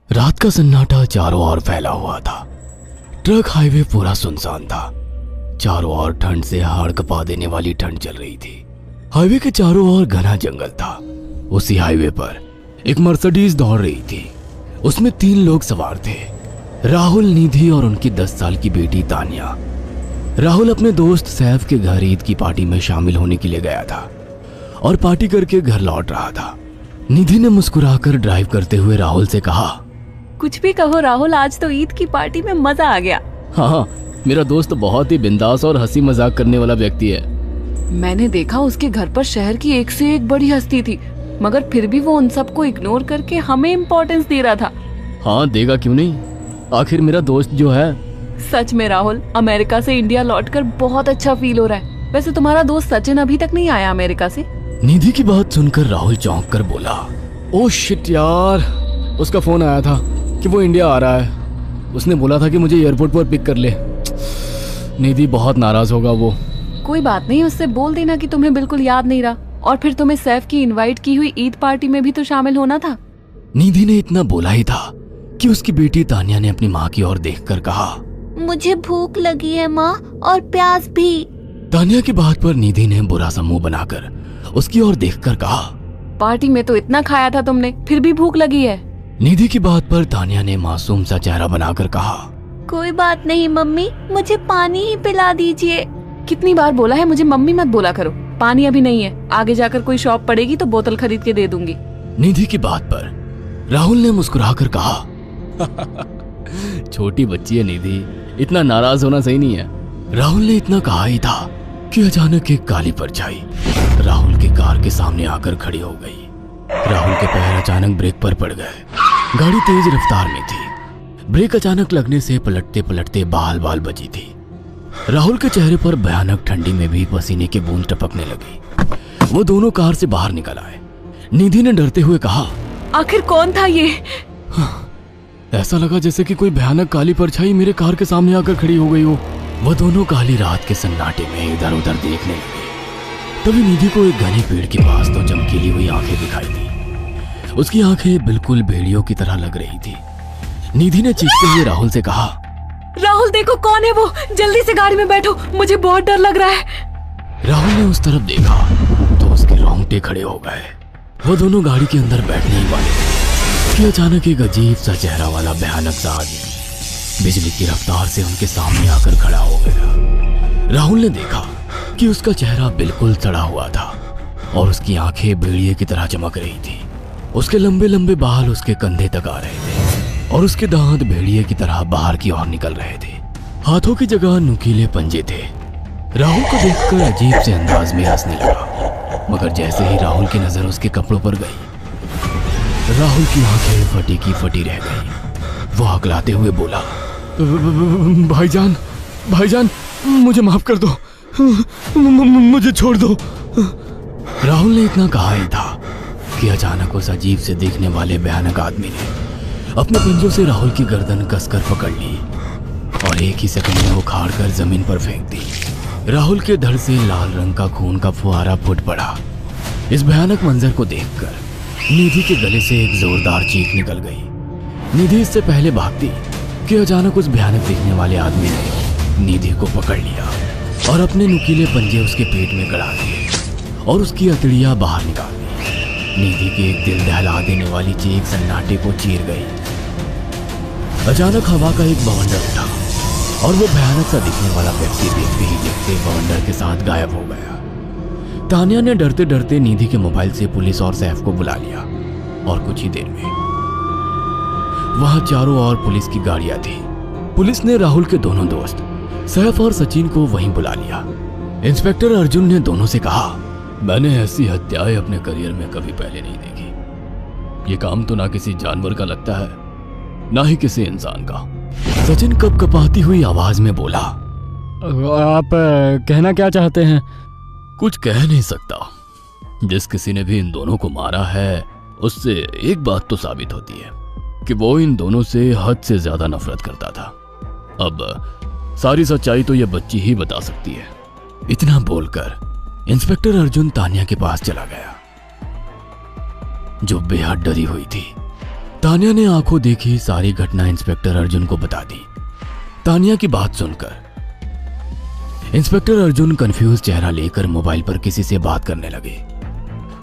रात का सन्नाटा चारों ओर फैला हुआ था। ट्रक हाईवे पूरा सुनसान था। चारों ओर ठंड से हाड़ कपा देने वाली ठंड चल रही थी। हाईवे के चारों ओर घना जंगल था। उसी हाईवे पर एक मर्सिडीज दौड़ रही थी। उसमें 3 लोग सवार थे, राहुल, निधि और उनकी 10 साल की बेटी तानिया। राहुल अपने दोस्त सैफ के घर ईद की पार्टी में शामिल होने के लिए गया था और पार्टी करके घर लौट रहा था। निधि ने मुस्कुराकर ड्राइव करते हुए राहुल से कहा, कुछ भी कहो राहुल, आज तो ईद की पार्टी में मजा आ गया। हाँ, मेरा दोस्त बहुत ही बिंदास और हंसी मजाक करने वाला व्यक्ति है। मैंने देखा उसके घर पर शहर की एक से एक बड़ी हस्ती थी, मगर फिर भी वो उन सबको इग्नोर करके हमें इम्पोर्टेंस दे रहा था। हाँ, देगा क्यों नहीं, आखिर मेरा दोस्त जो है। सच में राहुल, अमेरिका से इंडिया लौटकर बहुत अच्छा फील हो रहा है। वैसे तुम्हारा दोस्त सचिन अभी तक नहीं आया अमेरिका से? निधि की बात सुनकर राहुल चौंक कर बोला, ओह शिट यार, उसका फोन आया था कि वो इंडिया आ रहा है। उसने बोला था कि मुझे एयरपोर्ट पर पिक कर ले। निधि बहुत नाराज होगा वो। कोई बात नहीं, उससे बोल देना कि तुम्हें बिल्कुल याद नहीं रहा और फिर तुम्हें सैफ की इनवाइट की हुई ईद पार्टी में भी तो शामिल होना था। निधि ने इतना बोला ही था कि उसकी बेटी तानिया ने अपनी माँ की ओर देखकर कहा, मुझे भूख लगी है माँ, और प्यास भी। तानिया की बात पर निधि ने बुरा सा मुंह बनाकर उसकी ओर देखकर कहा, पार्टी में तो इतना खाया था तुमने, फिर भी भूख लगी है। निधि की बात पर तानिया ने मासूम सा चेहरा बनाकर कहा, कोई बात नहीं मम्मी, मुझे पानी ही पिला दीजिए। कितनी बार बोला है मुझे मम्मी मत बोला करो। पानी अभी नहीं है, आगे जाकर कोई शॉप पड़ेगी तो बोतल खरीद के दे दूंगी। निधि की बात पर राहुल ने मुस्कुराकर कहा, छोटी बच्ची है निधि, इतना नाराज होना सही नहीं है। राहुल ने इतना कहा ही था कि अचानक एक काली परछाई राहुल की कार के सामने आकर खड़ी हो गई। राहुल के पैर अचानक ब्रेक पर पड़ गए। गाड़ी तेज रफ्तार में थी। ब्रेक अचानक लगने से पलटते पलटते बाल बाल बची थी। राहुल के चेहरे पर भयानक ठंडी में भी पसीने की बूंद टपकने लगी। वो दोनों कार से बाहर निकल आए। निधि ने डरते हुए कहा, आखिर कौन था ये? ऐसा लगा जैसे कि कोई भयानक काली परछाई मेरे कार के सामने आकर खड़ी हो गई हो। वह दोनों काली रात के सन्नाटे में इधर उधर देखने लगे। तभी निधि को एक घने पेड़ के पास तो चमकीली हुई आंखें दिखाई दी। उसकी आंखें बिल्कुल भेड़ियों की तरह लग रही थी। निधि ने चीखते हुए राहुल से कहा, राहुल देखो कौन है वो, जल्दी से गाड़ी में बैठो, मुझे बहुत डर लग रहा है। राहुल ने उस तरफ देखा तो उसके रोंगटे खड़े हो गए। वो दोनों गाड़ी के अंदर बैठने ही वाले थे कि अचानक एक अजीब सा चेहरा वाला भयानक सा आदमी बिजली की रफ्तार से उनके सामने आकर खड़ा हो गया। राहुल ने देखा कि उसका चेहरा बिल्कुल सड़ा हुआ था और उसकी आंखें भेड़िए की तरह चमक रही थी। उसके लंबे लंबे बाल उसके कंधे तक आ रहे थे और उसके दांत भेड़िए की तरह बाहर की ओर निकल रहे थे। हाथों की जगह नुकीले पंजे थे। राहुल को देखकर अजीब से अंदाज में हंसने लगा, मगर जैसे ही राहुल की नजर उसके कपड़ों पर गई, राहुल की आंखें फटी की फटी रह गई। वो हकलाते हुए बोला, भाईजान, भाईजान, मुझे माफ कर दो, मुझे छोड़ दो। राहुल ने इतना कहा ही था कि अचानक उस अजीब से दिखने वाले भयानक आदमी ने अपने पंजों से राहुल की गर्दन कसकर पकड़ ली और एक ही सेकंड में उखाड़ कर जमीन पर फेंक दी। राहुल के धड़ से लाल रंग का खून का फुहारा फूट पड़ा। इस भयानक मंजर को देखकर निधि के गले से एक जोरदार चीख निकल गई। निधि इससे पहले भागती कि अचानक उस भयानक दिखने वाले आदमी ने निधि को पकड़ लिया और अपने नुकीले पंजे उसके पेट में गड़ा दिए और उसकी अतड़ियां बाहर निकाल दी। निधि के एक दिल दहला देने वाली चीख सन्नाटे को चीर गई। अचानक हवा का एक बवंडर उठा और वो भयानक सा दिखने वाला व्यक्ति देखते ही देखते बवंडर के साथ गायब हो गया। तानिया ने डरते डरते निधि के मोबाइल से पुलिस और सैफ को बुला लिया और कुछ ही देर में वहां चारों ओर पुलिस की गाड़ियां थी। पुलिस ने राहुल के दोनों दोस्त सैफ और सचिन को वहीं बुला लिया। इंस्पेक्टर अर्जुन ने दोनों से कहा, मैंने ऐसी हत्याएं अपने करियर में कभी पहले नहीं देखी। ये काम तो ना किसी जानवर का लगता है, ना ही किसी इंसान का। सचिन कपकपाती हुई आवाज में बोला, आप कहना क्या चाहते हैं? कुछ कह नहीं सकता। जिस किसी ने भी इन दोनों को मारा है उससे एक बात तो साबित होती है कि वो इन दोनों से हद से ज्यादा नफरत करता था। अब सारी सच्चाई तो ये बच्ची ही बता सकती है। इतना बोलकर इंस्पेक्टर अर्जुन तानिया के पास चला गया, जो बेहद डरी हुई थी। तानिया ने आंखों देखी सारी घटना इंस्पेक्टर अर्जुन को बता दी। तानिया की बात सुनकर इंस्पेक्टर अर्जुन कंफ्यूज चेहरा लेकर मोबाइल पर किसी से बात करने लगे।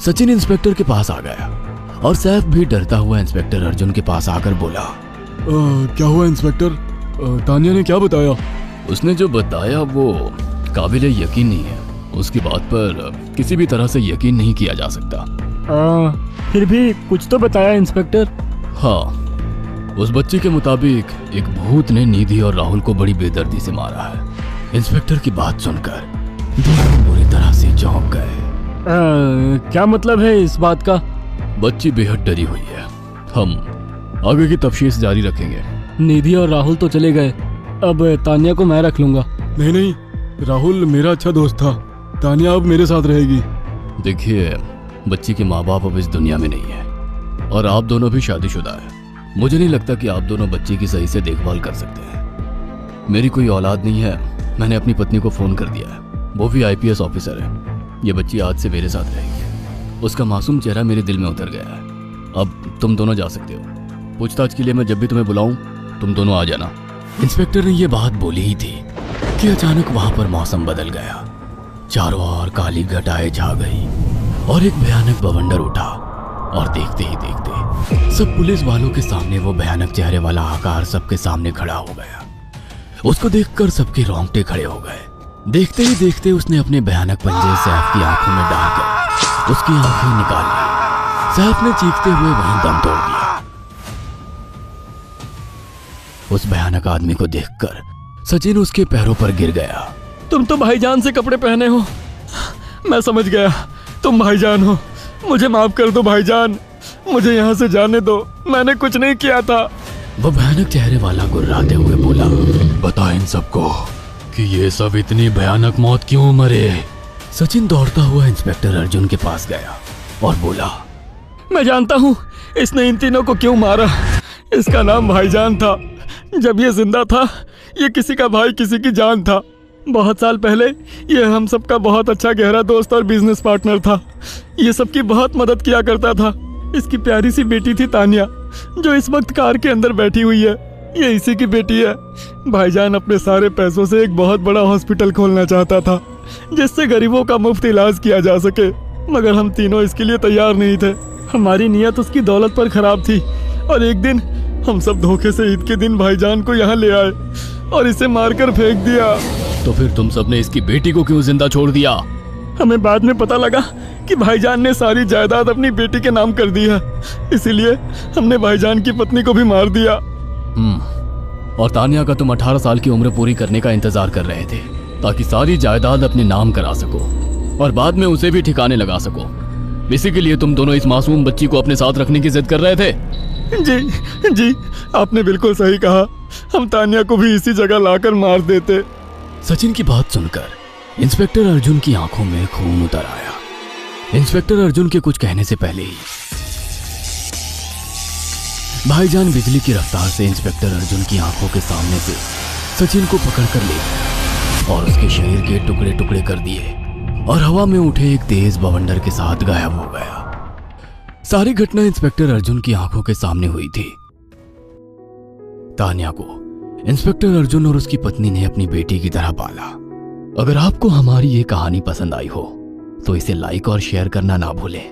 सचिन इंस्पेक्टर के पास आ गया और सैफ भी डरता हुआ इंस्पेक्टर अर्जुन के पास आकर बोला, क्या हुआ इंस्पेक्टर? तानिया ने क्या बताया? उसने जो बताया वो काबिल यकीन नहीं है। उसकी बात पर किसी भी तरह से यकीन नहीं किया जा सकता। फिर भी कुछ तो बताया इंस्पेक्टर। हाँ, उस बच्ची के मुताबिक एक भूत ने निधि और राहुल को बड़ी बेदर्दी से मारा है। इंस्पेक्टर की बात सुनकर दोनों बुरी तरह से चौंक गए। क्या मतलब है इस बात का? बच्ची बेहद डरी हुई है। हम आगे की तफ्तीश जारी रखेंगे। निधि और राहुल तो चले गए, अब तानिया को मैं रख लूंगा। नहीं नहीं, राहुल मेरा अच्छा दोस्त था। तानिया अब मेरे साथ रहेगी। देखिए, बच्ची के माँ बाप अब इस दुनिया में नहीं है और आप दोनों भी शादीशुदा है। मुझे नहीं लगता कि आप दोनों बच्ची की सही से देखभाल कर सकते हैं। मेरी कोई औलाद नहीं है। मैंने अपनी पत्नी को फोन कर दिया है, वो भी IPS ऑफिसर है। ये बच्ची आज से मेरे साथ रहेगी। उसका मासूम चेहरा मेरे दिल में उतर गया है। अब तुम दोनों जा सकते हो। पूछताछ के लिए मैं जब भी तुम्हें बुलाऊं तुम दोनों आ जाना। इंस्पेक्टर ने ये बात बोली ही थी कि अचानक वहां पर मौसम बदल गया। चारों ओर काली घटाएं छा गई और एक भयानक बवंडर उठा और देखते ही देखते सब पुलिस वालों के सामने वो भयानक चेहरे वाला आकार सबके सामने खड़ा हो गया। उसको देखकर सबके रोंगटे खड़े हो गए। देखते ही देखते उसने अपने भयानक पंजे सैफ की आंखों में डालकर उसकी आंखें निकाल ली। सैफ ने चीखते हुए वहीं दम तोड़ दिया। उस भयानक आदमी को देखकर सचिन उसके पैरों पर गिर गया। तुम तो भाईजान से कपड़े पहने हो। मैं समझ गया, तुम भाईजान हो। मुझे माफ कर दो भाईजान, मुझे यहाँ से जाने दो। मैंने कुछ नहीं किया था। वो भयानक चेहरे वाला गुर्राते हुए बोला, बता इन सबको कि ये सब इतनी भयानक मौत क्यों मरे। सचिन दौड़ता हुआ इंस्पेक्टर अर्जुन के पास गया और बोला, मैं जानता हूँ इसने इन तीनों को क्यों मारा। इसका नाम भाईजान था। जब ये जिंदा था ये किसी का भाई किसी की जान था। बहुत साल पहले ये हम सबका बहुत अच्छा गहरा दोस्त और बिजनेस पार्टनर था। ये सबकी बहुत मदद किया करता था। इसकी प्यारी सी बेटी थी तानिया, जो इस वक्त कार के अंदर बैठी हुई है। ये इसी की बेटी है। भाईजान अपने सारे पैसों से एक बहुत बड़ा हॉस्पिटल खोलना चाहता था जिससे गरीबों का मुफ्त इलाज किया जा सके, मगर हम तीनों इसके लिए तैयार नहीं थे। हमारी नीयत उसकी दौलत पर खराब थी और एक दिन हम सब धोखे से ईद के दिन भाईजान को यहाँ ले आए और इसे मारकर फेंक दिया। तो फिर तुम सबने इसकी बेटी को क्यों जिंदा छोड़ दिया? हमें बाद में पता लगा कि भाईजान ने सारी जायदाद अपनी बेटी के नाम कर दी है, इसीलिए हमने भाईजान की पत्नी को भी मार दिया। और तानिया का तुम 18 साल की उम्र पूरी करने का इंतजार कर रहे थे ताकि सारी जायदाद अपने नाम करा सको और बाद में उसे भी ठिकाने लगा सको। इसी के लिए तुम दोनों इस मासूम बच्ची को अपने साथ रखने की जिद कर रहे थे। जी, आपने बिल्कुल सही कहा। हम तानिया को भी इसी जगह लाकर मार देते। सचिन की बात सुनकर इंस्पेक्टर अर्जुन की आंखों में खून उतर आया। इंस्पेक्टर अर्जुन के कुछ कहने से पहले ही भाईजान बिजली की रफ्तार से इंस्पेक्टर अर्जुन की आंखों के सामने से सचिन को पकड़कर ले गया और उसके शरीर के टुकड़े टुकड़े कर दिए और हवा में उठे एक तेज बवंडर के साथ गायब हो गया। सारी घटना इंस्पेक्टर अर्जुन की आंखों के सामने हुई थी। तानिया को इंस्पेक्टर अर्जुन और उसकी पत्नी ने अपनी बेटी की तरह पाला। अगर आपको हमारी ये कहानी पसंद आई हो तो इसे लाइक और शेयर करना ना भूलें।